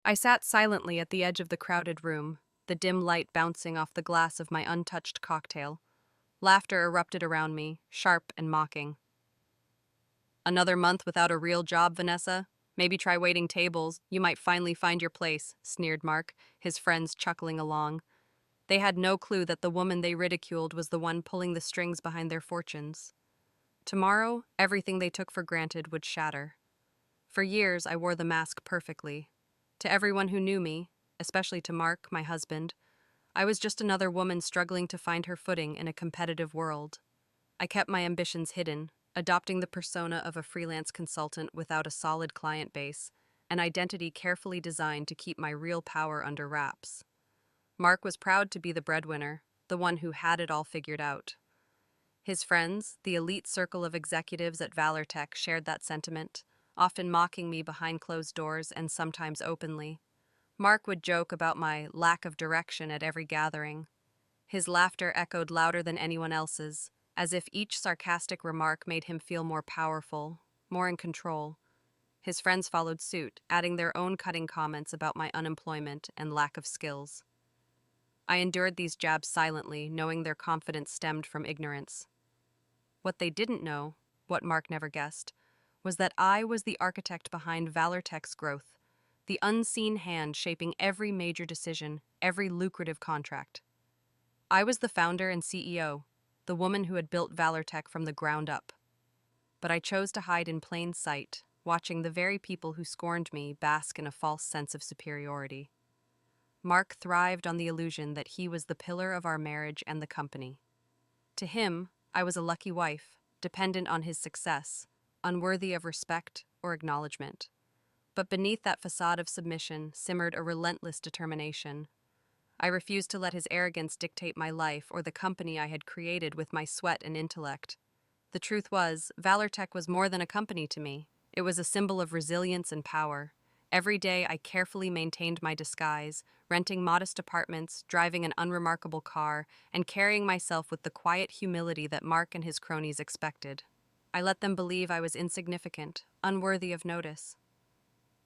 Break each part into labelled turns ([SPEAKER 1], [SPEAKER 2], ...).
[SPEAKER 1] I sat silently at the edge of the crowded room, the dim light bouncing off the glass of my untouched cocktail. Laughter erupted around me, sharp and mocking. Another month without a real job, Vanessa? Maybe try waiting tables. You might finally find your place, sneered Mark, his friends chuckling along. They had no clue that the woman they ridiculed was the one pulling the strings behind their fortunes. Tomorrow, everything they took for granted would shatter. For years, I wore the mask perfectly. To everyone who knew me, especially to Mark, my husband, I was just another woman struggling to find her footing in a competitive world. I kept my ambitions hidden, adopting the persona of a freelance consultant without a solid client base, an identity carefully designed to keep my real power under wraps. Mark was proud to be the breadwinner, the one who had it all figured out. His friends, the elite circle of executives at ValorTech, shared that sentiment, often mocking me behind closed doors and sometimes openly. Mark would joke about my lack of direction at every gathering. His laughter echoed louder than anyone else's, as if each sarcastic remark made him feel more powerful, more in control. His friends followed suit, adding their own cutting comments about my unemployment and lack of skills. I endured these jabs silently, knowing their confidence stemmed from ignorance. What they didn't know, what Mark never guessed, was that I was the architect behind ValorTech's growth, the unseen hand shaping every major decision, every lucrative contract. I was the founder and CEO, the woman who had built ValorTech from the ground up. But I chose to hide in plain sight, watching the very people who scorned me bask in a false sense of superiority. Mark thrived on the illusion that he was the pillar of our marriage and the company. To him, I was a lucky wife, dependent on his success, unworthy of respect or acknowledgement. But beneath that facade of submission simmered a relentless determination. I refused to let his arrogance dictate my life or the company I had created with my sweat and intellect. The truth was, ValorTech was more than a company to me. It was a symbol of resilience and power. Every day I carefully maintained my disguise, renting modest apartments, driving an unremarkable car, and carrying myself with the quiet humility that Mark and his cronies expected. I let them believe I was insignificant, unworthy of notice.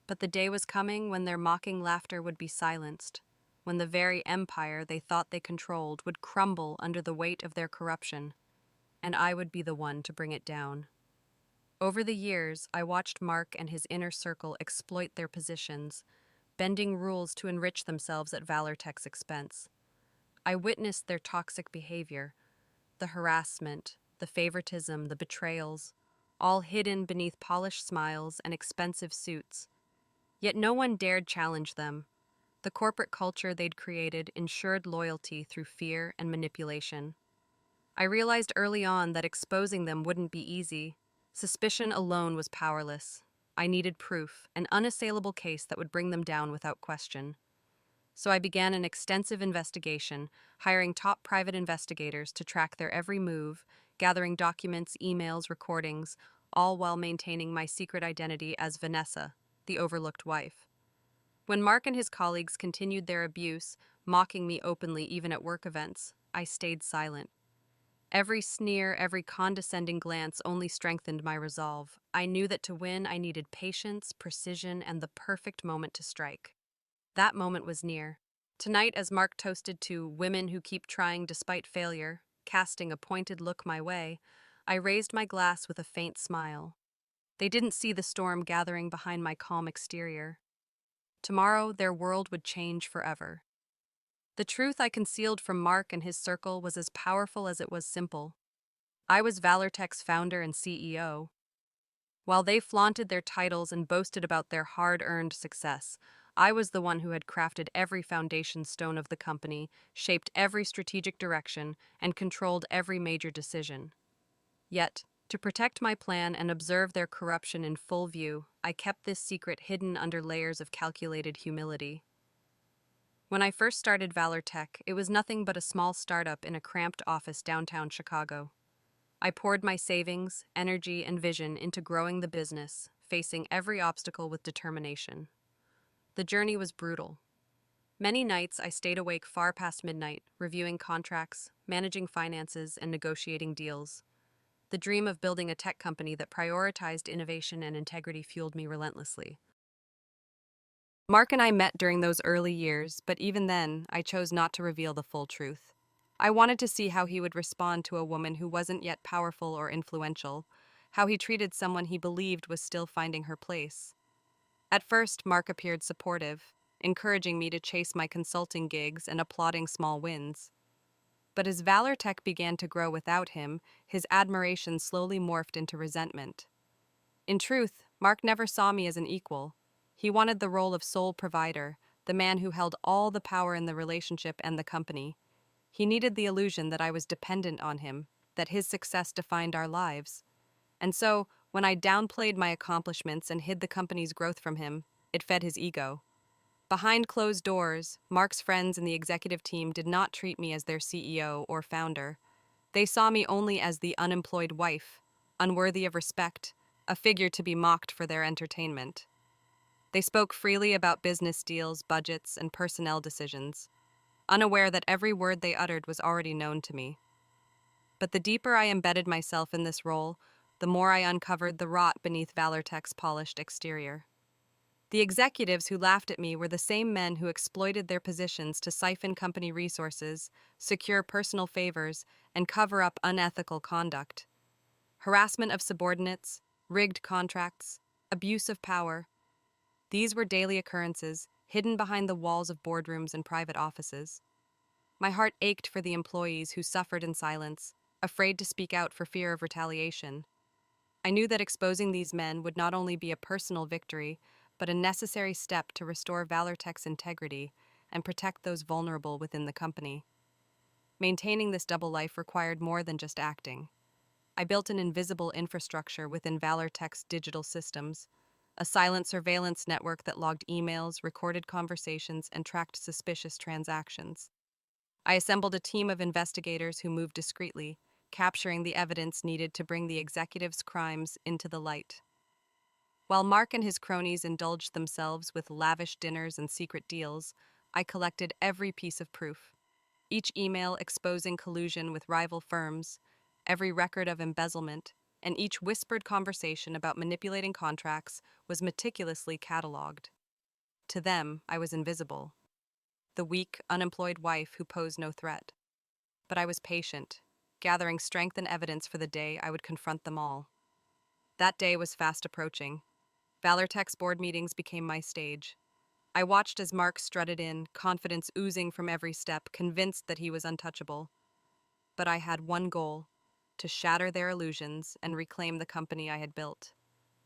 [SPEAKER 1] But the day was coming when their mocking laughter would be silenced, when the very empire they thought they controlled would crumble under the weight of their corruption, and I would be the one to bring it down. Over the years, I watched Mark and his inner circle exploit their positions, bending rules to enrich themselves at ValorTech's expense. I witnessed their toxic behavior, the harassment, the favoritism, the betrayals, all hidden beneath polished smiles and expensive suits. Yet no one dared challenge them. The corporate culture they'd created ensured loyalty through fear and manipulation. I realized early on that exposing them wouldn't be easy. Suspicion alone was powerless. I needed proof, an unassailable case that would bring them down without question. So I began an extensive investigation, hiring top private investigators to track their every move, gathering documents, emails, recordings, all while maintaining my secret identity as Vanessa, the overlooked wife. When Mark and his colleagues continued their abuse, mocking me openly even at work events, I stayed silent. Every sneer, every condescending glance only strengthened my resolve. I knew that to win, I needed patience, precision, and the perfect moment to strike. That moment was near. Tonight, as Mark toasted to women who keep trying despite failure, casting a pointed look my way, I raised my glass with a faint smile. They didn't see the storm gathering behind my calm exterior. Tomorrow, their world would change forever. The truth I concealed from Mark and his circle was as powerful as it was simple. I was ValorTech's founder and CEO. While they flaunted their titles and boasted about their hard-earned success, I was the one who had crafted every foundation stone of the company, shaped every strategic direction, and controlled every major decision. Yet, to protect my plan and observe their corruption in full view, I kept this secret hidden under layers of calculated humility. When I first started ValorTech, it was nothing but a small startup in a cramped office downtown Chicago. I poured my savings, energy, and vision into growing the business, facing every obstacle with determination. The journey was brutal. Many nights I stayed awake far past midnight, reviewing contracts, managing finances, and negotiating deals. The dream of building a tech company that prioritized innovation and integrity fueled me relentlessly. Mark and I met during those early years, but even then, I chose not to reveal the full truth. I wanted to see how he would respond to a woman who wasn't yet powerful or influential, how he treated someone he believed was still finding her place. At first, Mark appeared supportive, encouraging me to chase my consulting gigs and applauding small wins. But as ValorTech began to grow without him, his admiration slowly morphed into resentment. In truth, Mark never saw me as an equal. He wanted the role of sole provider, the man who held all the power in the relationship and the company. He needed the illusion that I was dependent on him, that his success defined our lives. And so, when I downplayed my accomplishments and hid the company's growth from him, it fed his ego. Behind closed doors, Mark's friends and the executive team did not treat me as their CEO or founder. They saw me only as the unemployed wife, unworthy of respect, a figure to be mocked for their entertainment. They spoke freely about business deals, budgets, and personnel decisions, unaware that every word they uttered was already known to me. But the deeper I embedded myself in this role, the more I uncovered the rot beneath ValorTech's polished exterior. The executives who laughed at me were the same men who exploited their positions to siphon company resources, secure personal favors, and cover up unethical conduct. Harassment of subordinates, rigged contracts, abuse of power. These were daily occurrences, hidden behind the walls of boardrooms and private offices. My heart ached for the employees who suffered in silence, afraid to speak out for fear of retaliation. I knew that exposing these men would not only be a personal victory, but a necessary step to restore ValorTech's integrity and protect those vulnerable within the company. Maintaining this double life required more than just acting. I built an invisible infrastructure within ValorTech's digital systems, a silent surveillance network that logged emails, recorded conversations, and tracked suspicious transactions. I assembled a team of investigators who moved discreetly, capturing the evidence needed to bring the executive's crimes into the light. While Mark and his cronies indulged themselves with lavish dinners and secret deals, I collected every piece of proof. Each email exposing collusion with rival firms, every record of embezzlement, and each whispered conversation about manipulating contracts was meticulously catalogued. To them, I was invisible, the weak, unemployed wife who posed no threat. But I was patient, gathering strength and evidence for the day I would confront them all. That day was fast approaching. ValorTech's board meetings became my stage. I watched as Mark strutted in, confidence oozing from every step, convinced that he was untouchable. But I had one goal: to shatter their illusions and reclaim the company I had built.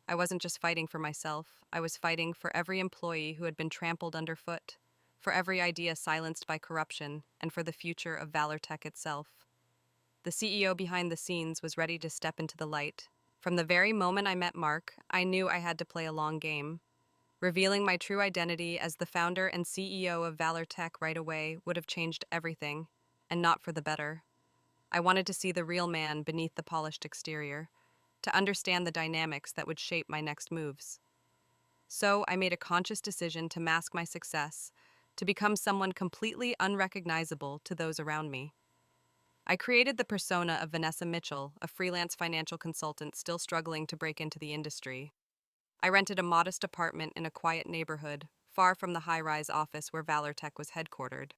[SPEAKER 1] I wasn't just fighting for myself, I was fighting for every employee who had been trampled underfoot, for every idea silenced by corruption, and for the future of ValorTech itself. The CEO behind the scenes was ready to step into the light. From the very moment I met Mark, I knew I had to play a long game. Revealing my true identity as the founder and CEO of ValorTech right away would have changed everything, and not for the better. I wanted to see the real man beneath the polished exterior, to understand the dynamics that would shape my next moves. So I made a conscious decision to mask my success, to become someone completely unrecognizable to those around me. I created the persona of Vanessa Mitchell, a freelance financial consultant still struggling to break into the industry. I rented a modest apartment in a quiet neighborhood, far from the high-rise office where ValorTech was headquartered.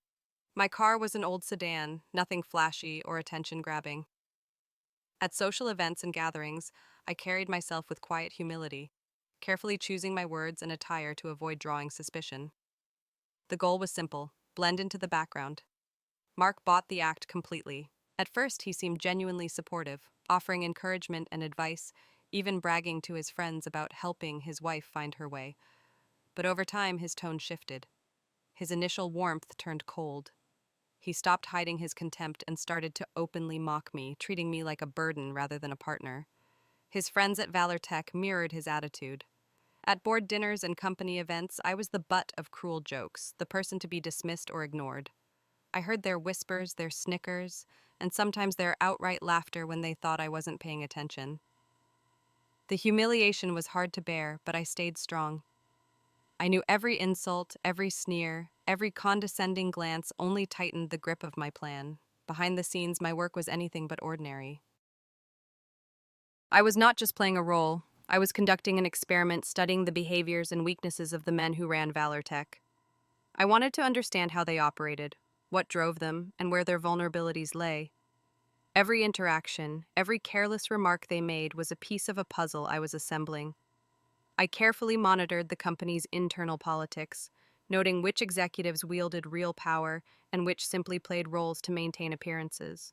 [SPEAKER 1] My car was an old sedan, nothing flashy or attention-grabbing. At social events and gatherings, I carried myself with quiet humility, carefully choosing my words and attire to avoid drawing suspicion. The goal was simple: blend into the background. Mark bought the act completely. At first, he seemed genuinely supportive, offering encouragement and advice, even bragging to his friends about helping his wife find her way. But over time, his tone shifted. His initial warmth turned cold. He stopped hiding his contempt and started to openly mock me, treating me like a burden rather than a partner. His friends at ValorTech mirrored his attitude. At board dinners and company events, I was the butt of cruel jokes, the person to be dismissed or ignored. I heard their whispers, their snickers, and sometimes their outright laughter when they thought I wasn't paying attention. The humiliation was hard to bear, but I stayed strong. I knew every insult, every sneer, every condescending glance only tightened the grip of my plan. Behind the scenes, my work was anything but ordinary. I was not just playing a role, I was conducting an experiment studying the behaviors and weaknesses of the men who ran ValorTech. I wanted to understand how they operated, what drove them, and where their vulnerabilities lay. Every interaction, every careless remark they made was a piece of a puzzle I was assembling. I carefully monitored the company's internal politics, noting which executives wielded real power and which simply played roles to maintain appearances.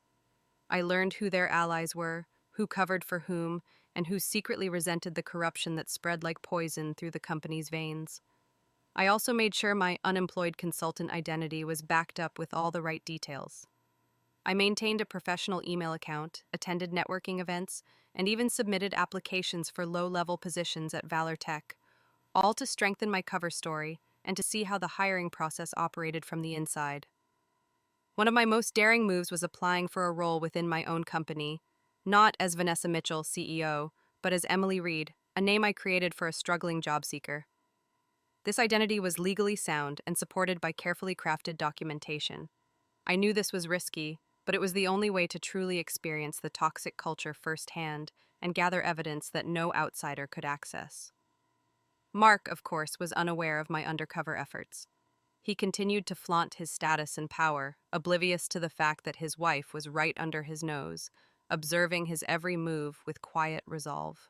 [SPEAKER 1] I learned who their allies were, who covered for whom, and who secretly resented the corruption that spread like poison through the company's veins. I also made sure my unemployed consultant identity was backed up with all the right details. I maintained a professional email account, attended networking events, and even submitted applications for low-level positions at ValorTech, all to strengthen my cover story and to see how the hiring process operated from the inside. One of my most daring moves was applying for a role within my own company, not as Vanessa Mitchell, CEO, but as Emily Reed, a name I created for a struggling job seeker. This identity was legally sound and supported by carefully crafted documentation. I knew this was risky, but it was the only way to truly experience the toxic culture firsthand and gather evidence that no outsider could access. Mark, of course, was unaware of my undercover efforts. He continued to flaunt his status and power, oblivious to the fact that his wife was right under his nose, observing his every move with quiet resolve.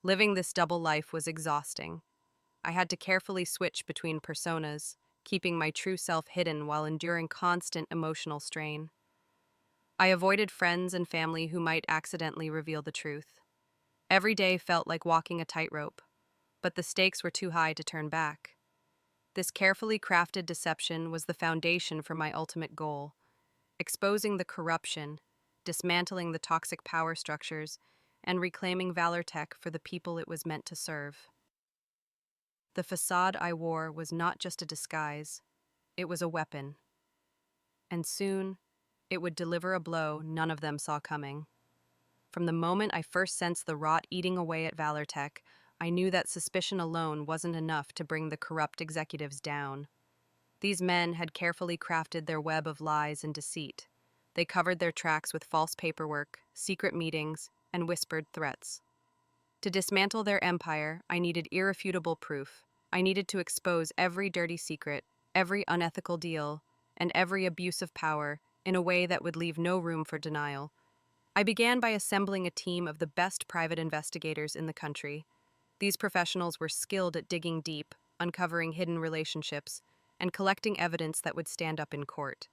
[SPEAKER 1] Living this double life was exhausting. I had to carefully switch between personas, keeping my true self hidden while enduring constant emotional strain. I avoided friends and family who might accidentally reveal the truth. Every day felt like walking a tightrope, but the stakes were too high to turn back. This carefully crafted deception was the foundation for my ultimate goal: exposing the corruption, dismantling the toxic power structures, and reclaiming ValorTech for the people it was meant to serve. The facade I wore was not just a disguise, it was a weapon. And soon, it would deliver a blow none of them saw coming. From the moment I first sensed the rot eating away at ValorTech, I knew that suspicion alone wasn't enough to bring the corrupt executives down. These men had carefully crafted their web of lies and deceit. They covered their tracks with false paperwork, secret meetings, and whispered threats. To dismantle their empire, I needed irrefutable proof. I needed to expose every dirty secret, every unethical deal, and every abuse of power in a way that would leave no room for denial. I began by assembling a team of the best private investigators in the country. These professionals were skilled at digging deep, uncovering hidden relationships, and collecting evidence that would stand up in court.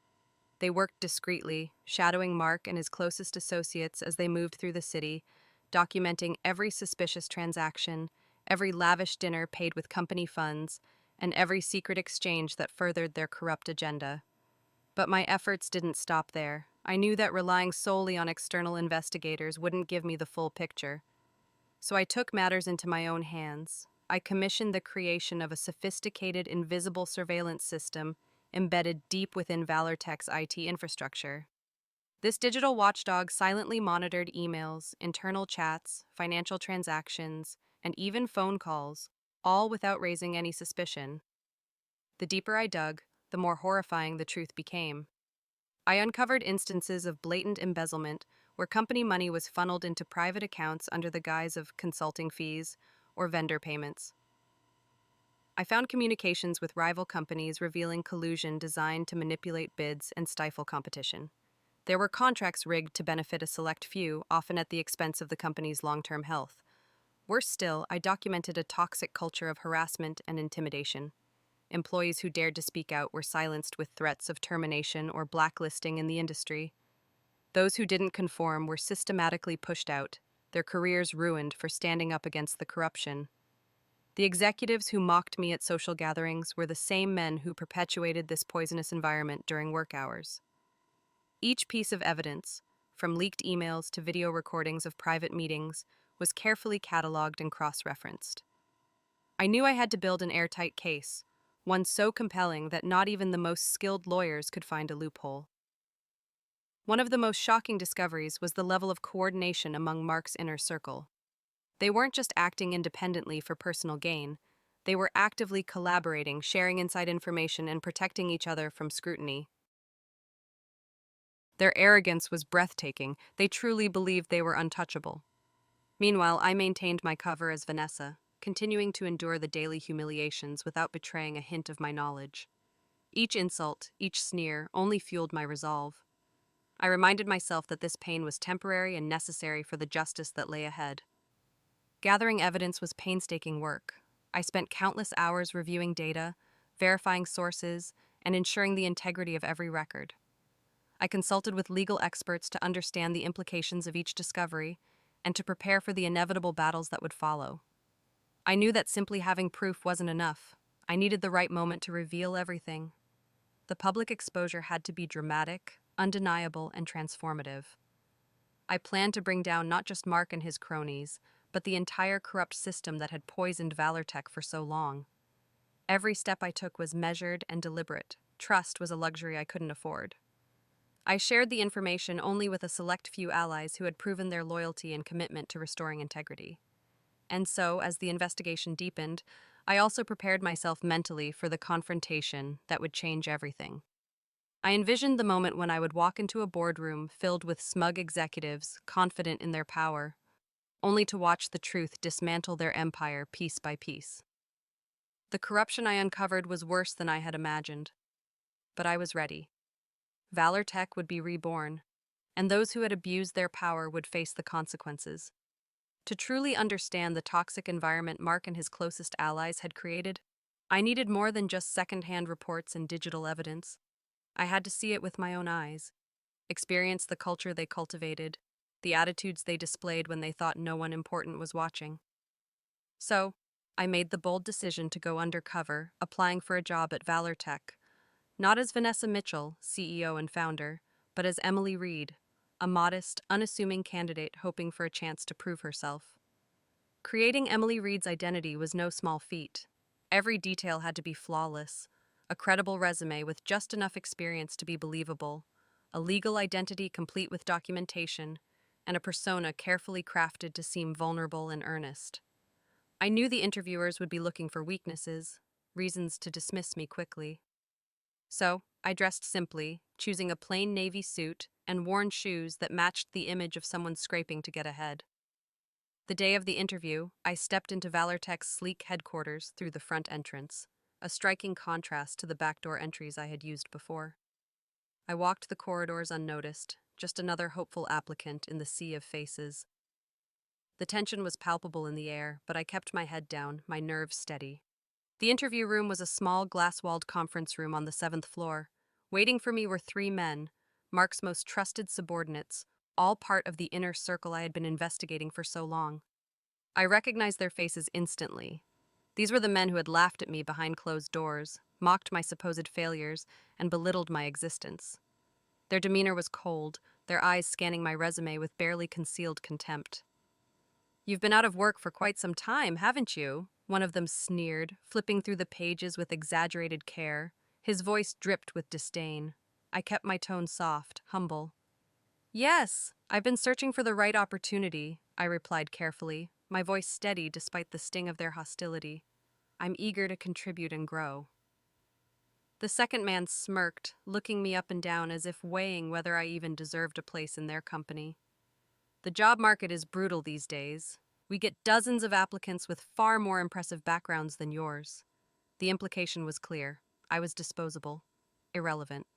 [SPEAKER 1] They worked discreetly, shadowing Mark and his closest associates as they moved through the city, documenting every suspicious transaction, every lavish dinner paid with company funds, and every secret exchange that furthered their corrupt agenda. But my efforts didn't stop there. I knew that relying solely on external investigators wouldn't give me the full picture. So I took matters into my own hands. I commissioned the creation of a sophisticated, invisible surveillance system embedded deep within ValorTech's IT infrastructure. This digital watchdog silently monitored emails, internal chats, financial transactions, and even phone calls, all without raising any suspicion. The deeper I dug, the more horrifying the truth became. I uncovered instances of blatant embezzlement where company money was funneled into private accounts under the guise of consulting fees or vendor payments. I found communications with rival companies revealing collusion designed to manipulate bids and stifle competition. There were contracts rigged to benefit a select few, often at the expense of the company's long-term health. Worse still, I documented a toxic culture of harassment and intimidation. Employees who dared to speak out were silenced with threats of termination or blacklisting in the industry. Those who didn't conform were systematically pushed out, their careers ruined for standing up against the corruption. The executives who mocked me at social gatherings were the same men who perpetuated this poisonous environment during work hours. Each piece of evidence, from leaked emails to video recordings of private meetings, was carefully cataloged and cross-referenced. I knew I had to build an airtight case, one so compelling that not even the most skilled lawyers could find a loophole. One of the most shocking discoveries was the level of coordination among Mark's inner circle. They weren't just acting independently for personal gain, they were actively collaborating, sharing inside information, and protecting each other from scrutiny. Their arrogance was breathtaking. They truly believed they were untouchable. Meanwhile, I maintained my cover as Vanessa, continuing to endure the daily humiliations without betraying a hint of my knowledge. Each insult, each sneer, only fueled my resolve. I reminded myself that this pain was temporary and necessary for the justice that lay ahead. Gathering evidence was painstaking work. I spent countless hours reviewing data, verifying sources, and ensuring the integrity of every record. I consulted with legal experts to understand the implications of each discovery and to prepare for the inevitable battles that would follow. I knew that simply having proof wasn't enough. I needed the right moment to reveal everything. The public exposure had to be dramatic, undeniable, and transformative. I planned to bring down not just Mark and his cronies, but the entire corrupt system that had poisoned ValorTech for so long. Every step I took was measured and deliberate. Trust was a luxury I couldn't afford. I shared the information only with a select few allies who had proven their loyalty and commitment to restoring integrity. And so, as the investigation deepened, I also prepared myself mentally for the confrontation that would change everything. I envisioned the moment when I would walk into a boardroom filled with smug executives, confident in their power, only to watch the truth dismantle their empire piece by piece. The corruption I uncovered was worse than I had imagined, but I was ready. ValorTech would be reborn, and those who had abused their power would face the consequences. To truly understand the toxic environment Mark and his closest allies had created, I needed more than just second-hand reports and digital evidence. I had to see it with my own eyes, experience the culture they cultivated, the attitudes they displayed when they thought no one important was watching. So, I made the bold decision to go undercover, applying for a job at ValorTech, not as Vanessa Mitchell, CEO and founder, but as Emily Reed, a modest, unassuming candidate hoping for a chance to prove herself. Creating Emily Reed's identity was no small feat. Every detail had to be flawless, a credible resume with just enough experience to be believable, a legal identity complete with documentation, and a persona carefully crafted to seem vulnerable and earnest. I knew the interviewers would be looking for weaknesses, reasons to dismiss me quickly. So, I dressed simply, choosing a plain navy suit and worn shoes that matched the image of someone scraping to get ahead. The day of the interview, I stepped into ValorTech's sleek headquarters through the front entrance, a striking contrast to the backdoor entries I had used before. I walked the corridors unnoticed, just another hopeful applicant in the sea of faces. The tension was palpable in the air, but I kept my head down, my nerves steady. The interview room was a small glass-walled conference room on the 7th floor. Waiting for me were 3 men, Mark's most trusted subordinates, all part of the inner circle I had been investigating for so long. I recognized their faces instantly. These were the men who had laughed at me behind closed doors, mocked my supposed failures, and belittled my existence. Their demeanor was cold, their eyes scanning my resume with barely concealed contempt. "You've been out of work for quite some time, haven't you?" One of them sneered, flipping through the pages with exaggerated care. His voice dripped with disdain. I kept my tone soft, humble. "Yes, I've been searching for the right opportunity," I replied carefully, my voice steady despite the sting of their hostility. "I'm eager to contribute and grow." The second man smirked, looking me up and down as if weighing whether I even deserved a place in their company. "The job market is brutal these days. We get dozens of applicants with far more impressive backgrounds than yours." The implication was clear. I was disposable, irrelevant.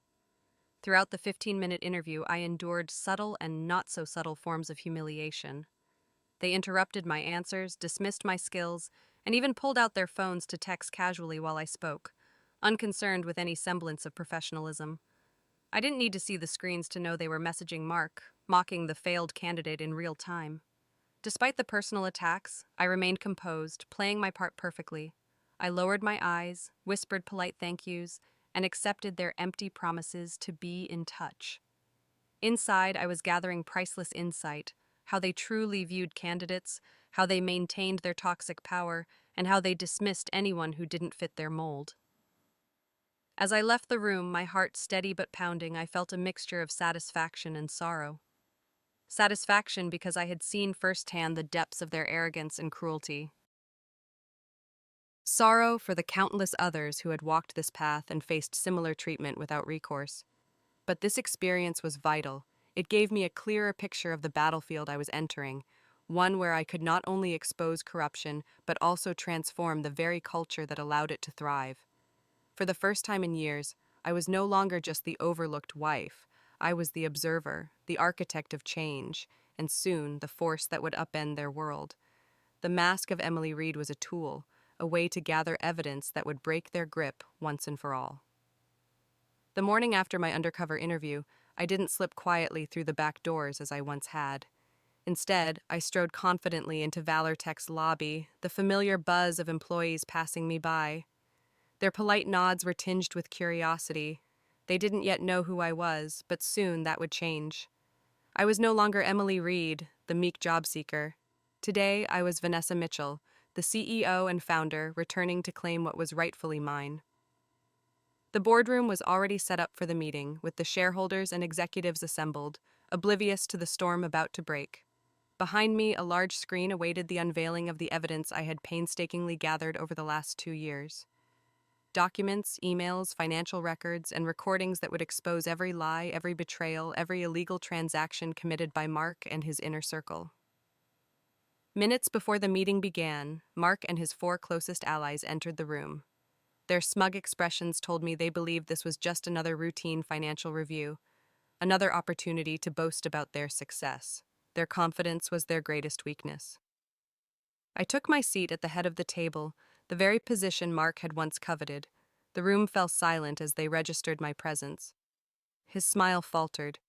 [SPEAKER 1] Throughout the 15-minute interview, I endured subtle and not so subtle forms of humiliation. They interrupted my answers, dismissed my skills, and even pulled out their phones to text casually while I spoke, unconcerned with any semblance of professionalism. I didn't need to see the screens to know they were messaging Mark, mocking the failed candidate in real time. Despite the personal attacks, I remained composed, playing my part perfectly. I lowered my eyes, whispered polite thank yous, and accepted their empty promises to be in touch. Inside, I was gathering priceless insight, how they truly viewed candidates, how they maintained their toxic power, and how they dismissed anyone who didn't fit their mold. As I left the room, my heart steady but pounding, I felt a mixture of satisfaction and sorrow. Satisfaction because I had seen firsthand the depths of their arrogance and cruelty. Sorrow for the countless others who had walked this path and faced similar treatment without recourse. But this experience was vital. It gave me a clearer picture of the battlefield I was entering, one where I could not only expose corruption, but also transform the very culture that allowed it to thrive. For the first time in years, I was no longer just the overlooked wife. I was the observer, the architect of change, and soon the force that would upend their world. The mask of Emily Reed was a tool, a way to gather evidence that would break their grip once and for all. The morning after my undercover interview, I didn't slip quietly through the back doors as I once had. Instead, I strode confidently into ValorTech's lobby, the familiar buzz of employees passing me by. Their polite nods were tinged with curiosity. They didn't yet know who I was, but soon that would change. I was no longer Emily Reed, the meek job seeker. Today, I was Vanessa Mitchell, the CEO and founder, returning to claim what was rightfully mine. The boardroom was already set up for the meeting, with the shareholders and executives assembled, oblivious to the storm about to break. Behind me, a large screen awaited the unveiling of the evidence I had painstakingly gathered over the last 2 years. Documents, emails, financial records, and recordings that would expose every lie, every betrayal, every illegal transaction committed by Mark and his inner circle. Minutes before the meeting began, Mark and his 4 closest allies entered the room. Their smug expressions told me they believed this was just another routine financial review, another opportunity to boast about their success. Their confidence was their greatest weakness. I took my seat at the head of the table, the very position Mark had once coveted. The room fell silent as they registered my presence. His smile faltered.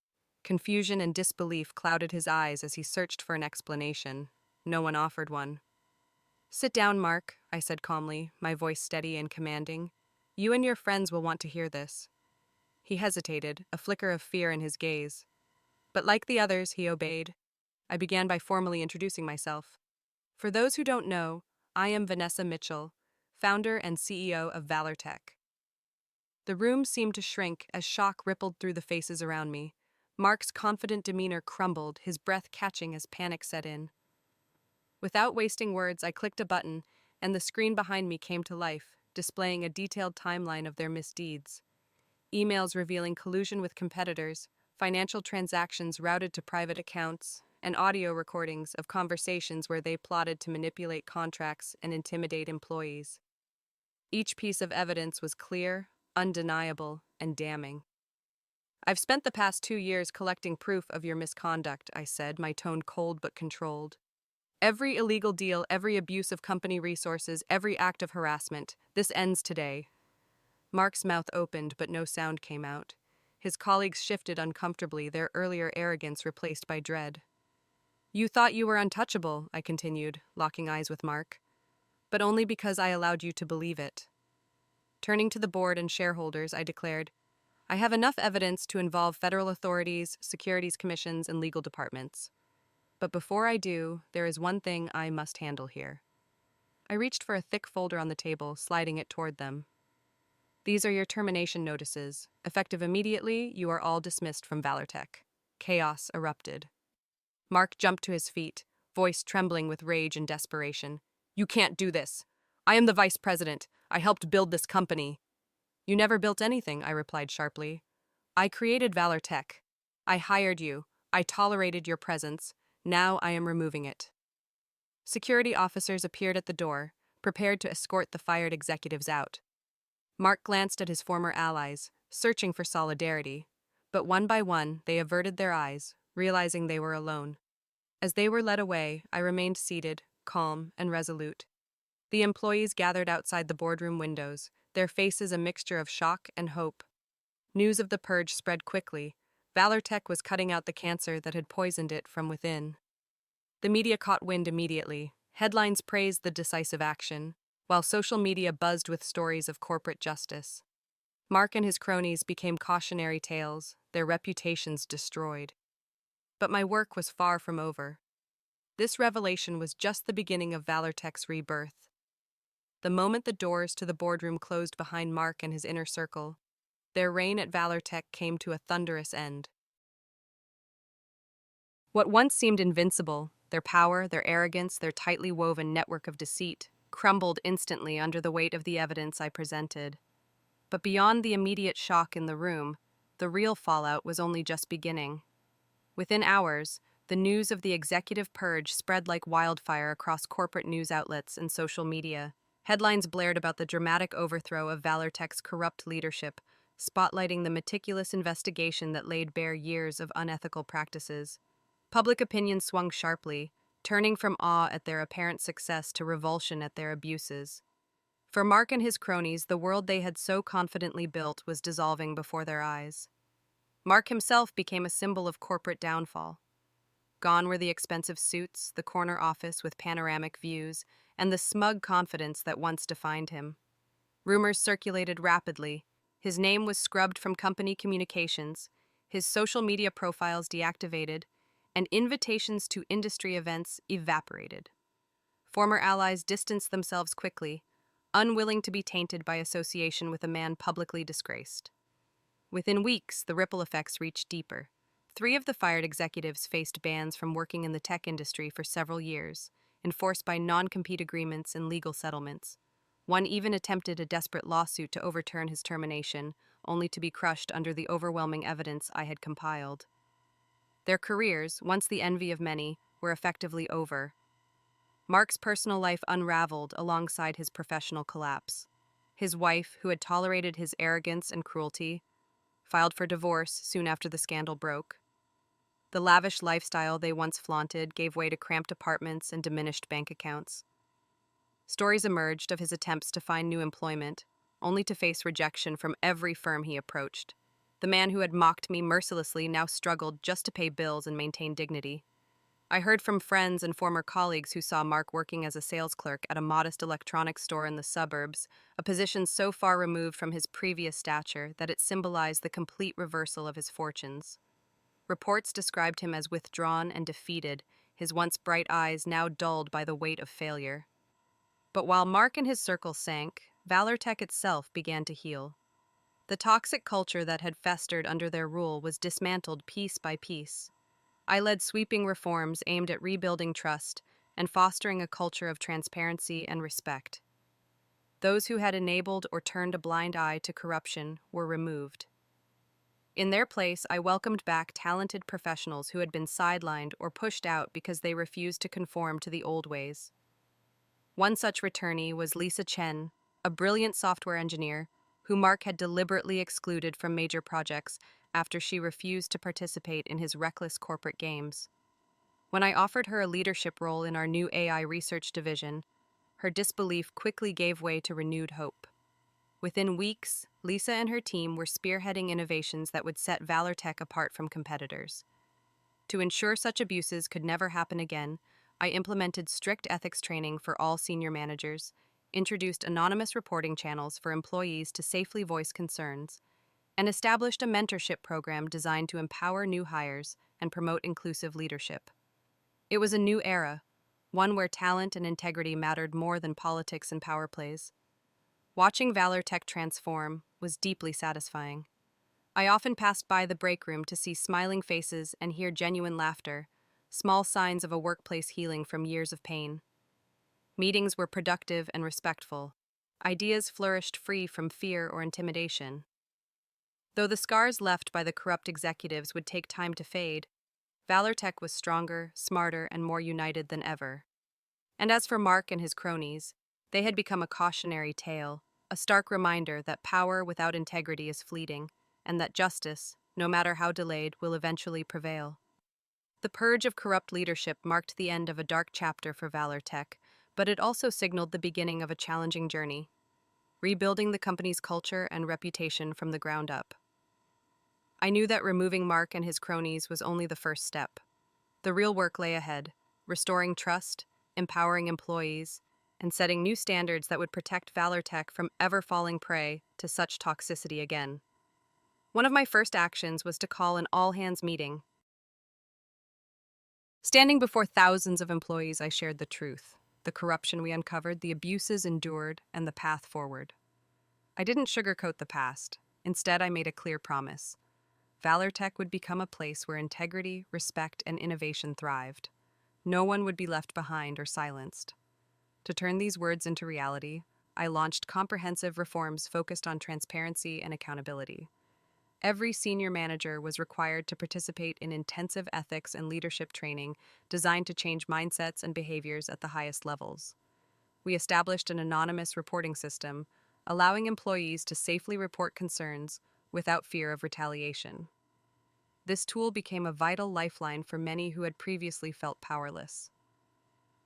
[SPEAKER 1] Confusion and disbelief clouded his eyes as he searched for an explanation. No one offered one. "Sit down, Mark," I said calmly, my voice steady and commanding. "You and your friends will want to hear this." He hesitated, a flicker of fear in his gaze. But like the others, he obeyed. I began by formally introducing myself. For those who don't know, I am Vanessa Mitchell, founder and CEO of ValorTech. The room seemed to shrink as shock rippled through the faces around me. Mark's confident demeanor crumbled, his breath catching as panic set in. Without wasting words, I clicked a button, and the screen behind me came to life, displaying a detailed timeline of their misdeeds. Emails revealing collusion with competitors, financial transactions routed to private accounts, and audio recordings of conversations where they plotted to manipulate contracts and intimidate employees. Each piece of evidence was clear, undeniable, and damning. "I've spent the past 2 years collecting proof of your misconduct," I said, my tone cold but controlled. "Every illegal deal, every abuse of company resources, every act of harassment. This ends today." Mark's mouth opened, but no sound came out. His colleagues shifted uncomfortably, their earlier arrogance replaced by dread. "You thought you were untouchable," I continued, locking eyes with Mark. "But only because I allowed you to believe it." Turning to the board and shareholders, I declared, "I have enough evidence to involve federal authorities, securities commissions, and legal departments. But before I do, there is one thing I must handle here." I reached for a thick folder on the table, sliding it toward them. "These are your termination notices. Effective immediately, you are all dismissed from ValorTech." Chaos erupted. Mark jumped to his feet, voice trembling with rage and desperation. "You can't do this. I am the vice president. I helped build this company." "You never built anything," I replied sharply. "I created ValorTech. I hired you. I tolerated your presence. Now I am removing it." Security officers appeared at the door, prepared to escort the fired executives out. Mark glanced at his former allies, searching for solidarity, but one by one they averted their eyes, realizing they were alone. As they were led away, I remained seated, calm and resolute. The employees gathered outside the boardroom windows, their faces a mixture of shock and hope. News of the purge spread quickly. ValorTech was cutting out the cancer that had poisoned it from within. The media caught wind immediately. Headlines praised the decisive action, while social media buzzed with stories of corporate justice. Mark and his cronies became cautionary tales, their reputations destroyed. But my work was far from over. This revelation was just the beginning of ValorTech's rebirth. The moment the doors to the boardroom closed behind Mark and his inner circle, their reign at ValorTech came to a thunderous end. What once seemed invincible, their power, their arrogance, their tightly woven network of deceit, crumbled instantly under the weight of the evidence I presented. But beyond the immediate shock in the room, the real fallout was only just beginning. Within hours, the news of the executive purge spread like wildfire across corporate news outlets and social media. Headlines blared about the dramatic overthrow of ValorTech's corrupt leadership, spotlighting the meticulous investigation that laid bare years of unethical practices. Public opinion swung sharply, turning from awe at their apparent success to revulsion at their abuses. For Mark and his cronies, the world they had so confidently built was dissolving before their eyes. Mark himself became a symbol of corporate downfall. Gone were the expensive suits, the corner office with panoramic views, and the smug confidence that once defined him. Rumors circulated rapidly. His name was scrubbed from company communications, his social media profiles deactivated, and invitations to industry events evaporated. Former allies distanced themselves quickly, unwilling to be tainted by association with a man publicly disgraced. Within weeks, the ripple effects reached deeper. 3 of the fired executives faced bans from working in the tech industry for several years, enforced by non-compete agreements and legal settlements. One even attempted a desperate lawsuit to overturn his termination, only to be crushed under the overwhelming evidence I had compiled. Their careers, once the envy of many, were effectively over. Mark's personal life unraveled alongside his professional collapse. His wife, who had tolerated his arrogance and cruelty, filed for divorce soon after the scandal broke. The lavish lifestyle they once flaunted gave way to cramped apartments and diminished bank accounts. Stories emerged of his attempts to find new employment, only to face rejection from every firm he approached. The man who had mocked me mercilessly now struggled just to pay bills and maintain dignity. I heard from friends and former colleagues who saw Mark working as a sales clerk at a modest electronics store in the suburbs, a position so far removed from his previous stature that it symbolized the complete reversal of his fortunes. Reports described him as withdrawn and defeated, his once bright eyes now dulled by the weight of failure. But while Mark and his circle sank, ValorTech itself began to heal. The toxic culture that had festered under their rule was dismantled piece by piece. I led sweeping reforms aimed at rebuilding trust and fostering a culture of transparency and respect. Those who had enabled or turned a blind eye to corruption were removed. In their place, I welcomed back talented professionals who had been sidelined or pushed out because they refused to conform to the old ways. One such returnee was Lisa Chen, a brilliant software engineer who Mark had deliberately excluded from major projects after she refused to participate in his reckless corporate games. When I offered her a leadership role in our new AI research division, her disbelief quickly gave way to renewed hope. Within weeks, Lisa and her team were spearheading innovations that would set ValorTech apart from competitors. To ensure such abuses could never happen again, I implemented strict ethics training for all senior managers, introduced anonymous reporting channels for employees to safely voice concerns, and established a mentorship program designed to empower new hires and promote inclusive leadership. It was a new era, one where talent and integrity mattered more than politics and power plays. Watching ValorTech transform was deeply satisfying. I often passed by the break room to see smiling faces and hear genuine laughter, small signs of a workplace healing from years of pain. Meetings were productive and respectful. Ideas flourished free from fear or intimidation. Though the scars left by the corrupt executives would take time to fade, ValorTech was stronger, smarter, and more united than ever. And as for Mark and his cronies, they had become a cautionary tale, a stark reminder that power without integrity is fleeting, and that justice, no matter how delayed, will eventually prevail. The purge of corrupt leadership marked the end of a dark chapter for ValorTech, but it also signaled the beginning of a challenging journey, rebuilding the company's culture and reputation from the ground up. I knew that removing Mark and his cronies was only the first step. The real work lay ahead, restoring trust, empowering employees, and setting new standards that would protect ValorTech from ever falling prey to such toxicity again. One of my first actions was to call an all-hands meeting. Standing before thousands of employees, I shared the truth, the corruption we uncovered, the abuses endured, and the path forward. I didn't sugarcoat the past. Instead, I made a clear promise. ValorTech would become a place where integrity, respect, and innovation thrived. No one would be left behind or silenced. To turn these words into reality, I launched comprehensive reforms focused on transparency and accountability. Every senior manager was required to participate in intensive ethics and leadership training designed to change mindsets and behaviors at the highest levels. We established an anonymous reporting system, allowing employees to safely report concerns without fear of retaliation. This tool became a vital lifeline for many who had previously felt powerless.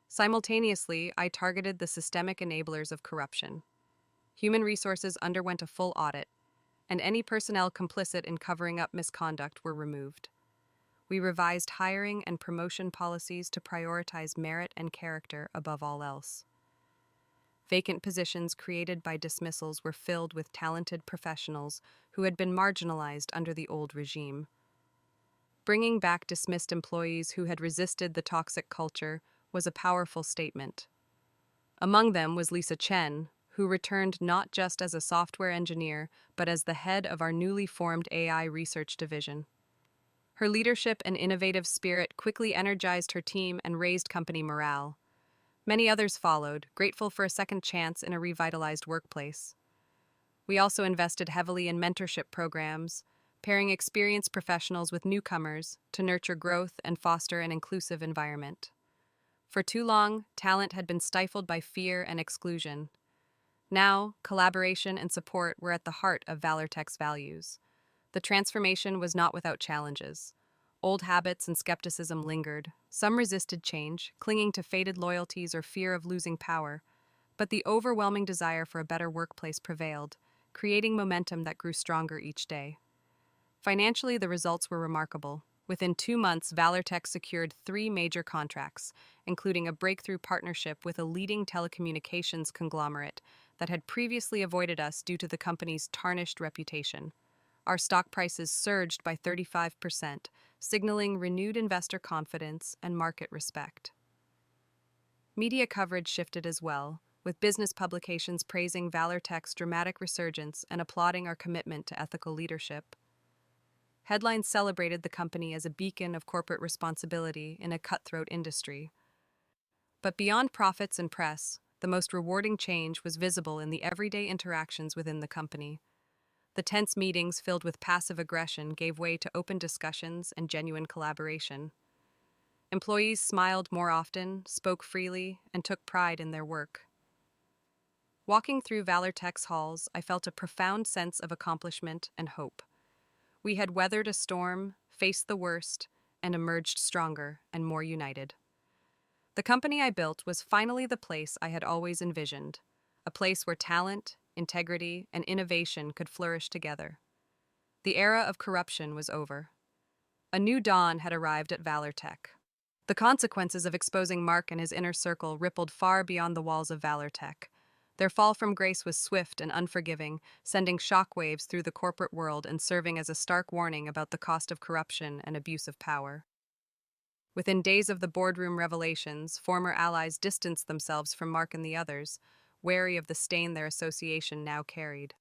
[SPEAKER 1] Simultaneously, I targeted the systemic enablers of corruption. Human resources underwent a full audit, and any personnel complicit in covering up misconduct were removed. We revised hiring and promotion policies to prioritize merit and character above all else. Vacant positions created by dismissals were filled with talented professionals who had been marginalized under the old regime. Bringing back dismissed employees who had resisted the toxic culture was a powerful statement. Among them was Lisa Chen, who returned not just as a software engineer, but as the head of our newly formed AI research division. Her leadership and innovative spirit quickly energized her team and raised company morale. Many others followed, grateful for a second chance in a revitalized workplace. We also invested heavily in mentorship programs, pairing experienced professionals with newcomers to nurture growth and foster an inclusive environment. For too long, talent had been stifled by fear and exclusion. Now, collaboration and support were at the heart of ValorTech's values. The transformation was not without challenges. Old habits and skepticism lingered. Some resisted change, clinging to faded loyalties or fear of losing power. But the overwhelming desire for a better workplace prevailed, creating momentum that grew stronger each day. Financially, the results were remarkable. Within 2 months, ValorTech secured 3 major contracts, including a breakthrough partnership with a leading telecommunications conglomerate that had previously avoided us due to the company's tarnished reputation. Our stock prices surged by 35%, signaling renewed investor confidence and market respect. Media coverage shifted as well, with business publications praising ValorTech's dramatic resurgence and applauding our commitment to ethical leadership. Headlines celebrated the company as a beacon of corporate responsibility in a cutthroat industry. But beyond profits and press, the most rewarding change was visible in the everyday interactions within the company. The tense meetings filled with passive aggression gave way to open discussions and genuine collaboration. Employees smiled more often, spoke freely, and took pride in their work. Walking through ValorTech's halls, I felt a profound sense of accomplishment and hope. We had weathered a storm, faced the worst, and emerged stronger and more united. The company I built was finally the place I had always envisioned, a place where talent, integrity, and innovation could flourish together. The era of corruption was over. A new dawn had arrived at ValorTech. The consequences of exposing Mark and his inner circle rippled far beyond the walls of ValorTech. Their fall from grace was swift and unforgiving, sending shockwaves through the corporate world and serving as a stark warning about the cost of corruption and abuse of power. Within days of the boardroom revelations, former allies distanced themselves from Mark and the others, wary of the stain their association now carried.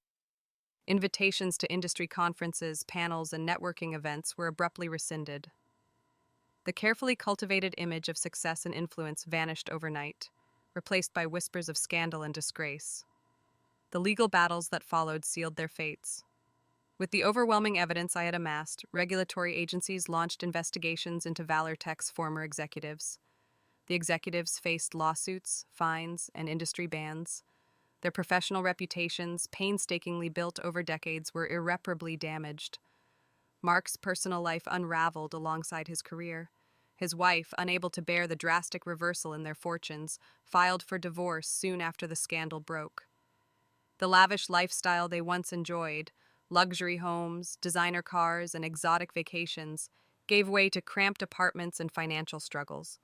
[SPEAKER 1] Invitations to industry conferences, panels, and networking events were abruptly rescinded. The carefully cultivated image of success and influence vanished overnight, replaced by whispers of scandal and disgrace. The legal battles that followed sealed their fates. With the overwhelming evidence I had amassed, regulatory agencies launched investigations into ValorTech's former executives. The executives faced lawsuits, fines, and industry bans. Their professional reputations, painstakingly built over decades, were irreparably damaged. Mark's personal life unraveled alongside his career. His wife, unable to bear the drastic reversal in their fortunes, filed for divorce soon after the scandal broke. The lavish lifestyle they once enjoyed, luxury homes, designer cars, and exotic vacations, gave way to cramped apartments and financial struggles.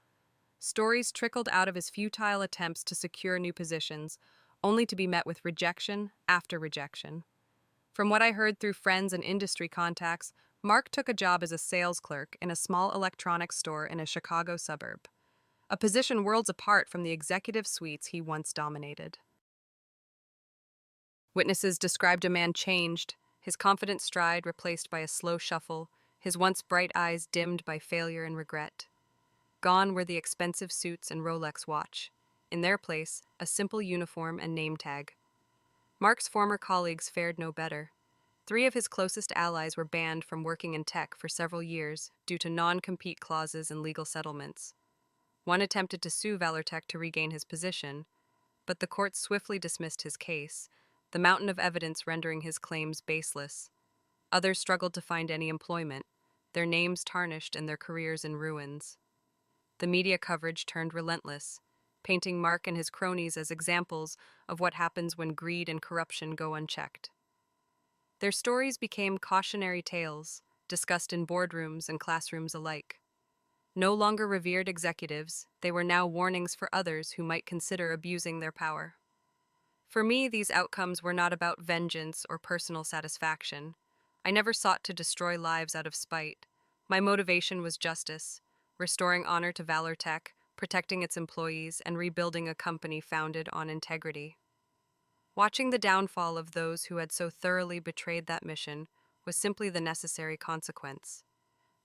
[SPEAKER 1] Stories trickled out of his futile attempts to secure new positions, only to be met with rejection after rejection. From what I heard through friends and industry contacts, Mark took a job as a sales clerk in a small electronics store in a Chicago suburb, a position worlds apart from the executive suites he once dominated. Witnesses described a man changed, his confident stride replaced by a slow shuffle, his once bright eyes dimmed by failure and regret. Gone were the expensive suits and Rolex watch. In their place, a simple uniform and name tag. Mark's former colleagues fared no better. Three of his closest allies were banned from working in tech for several years due to non-compete clauses and legal settlements. One attempted to sue ValorTech to regain his position, but the court swiftly dismissed his case, the mountain of evidence rendering his claims baseless. Others struggled to find any employment, their names tarnished and their careers in ruins. The media coverage turned relentless, painting Mark and his cronies as examples of what happens when greed and corruption go unchecked. Their stories became cautionary tales, discussed in boardrooms and classrooms alike. No longer revered executives, they were now warnings for others who might consider abusing their power. For me, these outcomes were not about vengeance or personal satisfaction. I never sought to destroy lives out of spite. My motivation was justice, restoring honor to ValorTech, protecting its employees, and rebuilding a company founded on integrity. Watching the downfall of those who had so thoroughly betrayed that mission was simply the necessary consequence.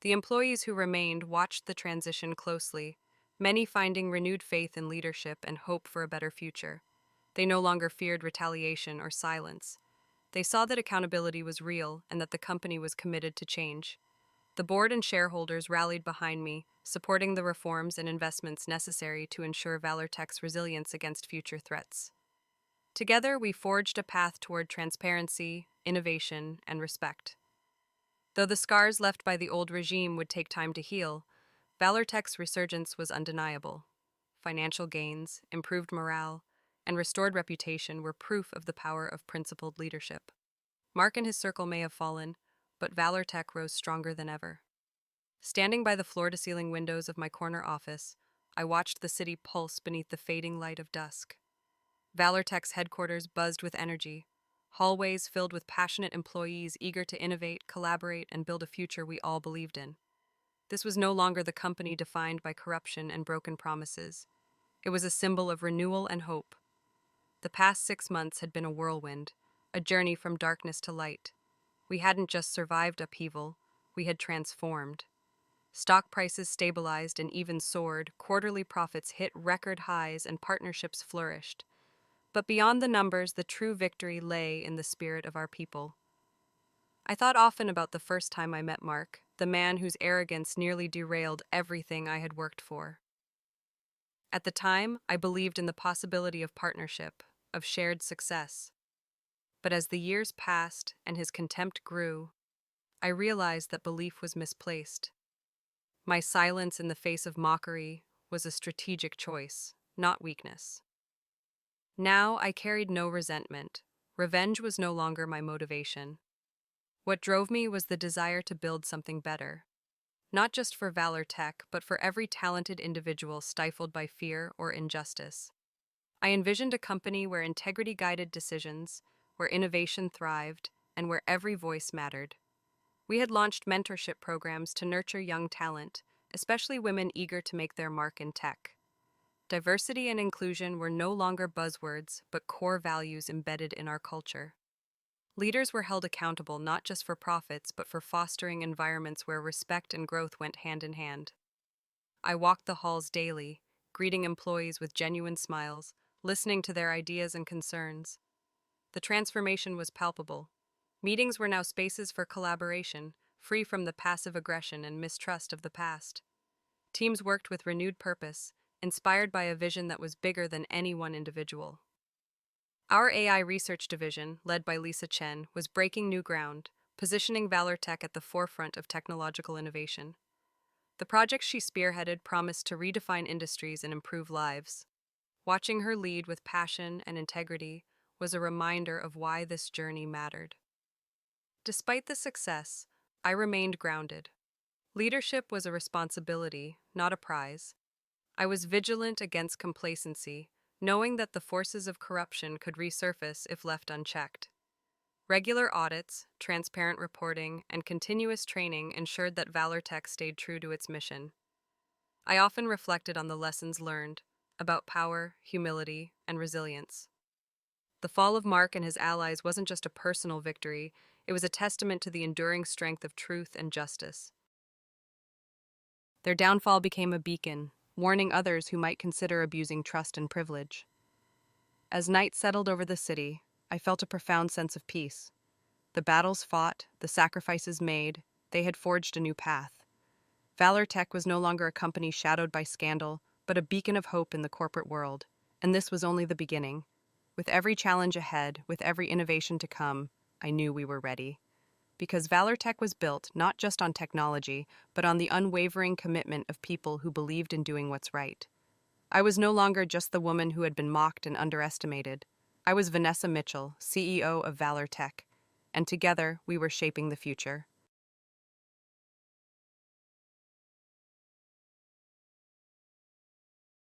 [SPEAKER 1] The employees who remained watched the transition closely, many finding renewed faith in leadership and hope for a better future. They no longer feared retaliation or silence. They saw that accountability was real and that the company was committed to change. The board and shareholders rallied behind me, supporting the reforms and investments necessary to ensure ValorTech's resilience against future threats. Together, we forged a path toward transparency, innovation, and respect. Though the scars left by the old regime would take time to heal, ValorTech's resurgence was undeniable. Financial gains, improved morale, and restored reputation were proof of the power of principled leadership. Mark and his circle may have fallen, but ValorTech rose stronger than ever. Standing by the floor-to-ceiling windows of my corner office, I watched the city pulse beneath the fading light of dusk. ValorTech's headquarters buzzed with energy, hallways filled with passionate employees eager to innovate, collaborate, and build a future we all believed in. This was no longer the company defined by corruption and broken promises. It was a symbol of renewal and hope. The past 6 months had been a whirlwind, a journey from darkness to light. We hadn't just survived upheaval, we had transformed. Stock prices stabilized and even soared, quarterly profits hit record highs, and partnerships flourished. But beyond the numbers, the true victory lay in the spirit of our people. I thought often about the first time I met Mark, the man whose arrogance nearly derailed everything I had worked for. At the time, I believed in the possibility of partnership, of shared success. But as the years passed and his contempt grew, I realized that belief was misplaced. My silence in the face of mockery was a strategic choice, not weakness. Now I carried no resentment. Revenge was no longer my motivation. What drove me was the desire to build something better, not just for ValorTech, but for every talented individual stifled by fear or injustice. I envisioned a company where integrity guided decisions, where innovation thrived, and where every voice mattered. We had launched mentorship programs to nurture young talent, especially women eager to make their mark in tech. Diversity and inclusion were no longer buzzwords, but core values embedded in our culture. Leaders were held accountable not just for profits, but for fostering environments where respect and growth went hand in hand. I walked the halls daily, greeting employees with genuine smiles, listening to their ideas and concerns. The transformation was palpable. Meetings were now spaces for collaboration, free from the passive aggression and mistrust of the past. Teams worked with renewed purpose, inspired by a vision that was bigger than any one individual. Our AI research division, led by Lisa Chen, was breaking new ground, positioning ValorTech at the forefront of technological innovation. The projects she spearheaded promised to redefine industries and improve lives. Watching her lead with passion and integrity was a reminder of why this journey mattered. Despite the success, I remained grounded. Leadership was a responsibility, not a prize. I was vigilant against complacency, knowing that the forces of corruption could resurface if left unchecked. Regular audits, transparent reporting, and continuous training ensured that ValorTech stayed true to its mission. I often reflected on the lessons learned about power, humility, and resilience. The fall of Mark and his allies wasn't just a personal victory, it was a testament to the enduring strength of truth and justice. Their downfall became a beacon, warning others who might consider abusing trust and privilege. As night settled over the city, I felt a profound sense of peace. The battles fought, the sacrifices made, they had forged a new path. ValorTech was no longer a company shadowed by scandal, but a beacon of hope in the corporate world. And this was only the beginning. With every challenge ahead, with every innovation to come, I knew we were ready. Because ValorTech was built not just on technology, but on the unwavering commitment of people who believed in doing what's right. I was no longer just the woman who had been mocked and underestimated. I was Vanessa Mitchell, CEO of ValorTech, and together we were shaping the future.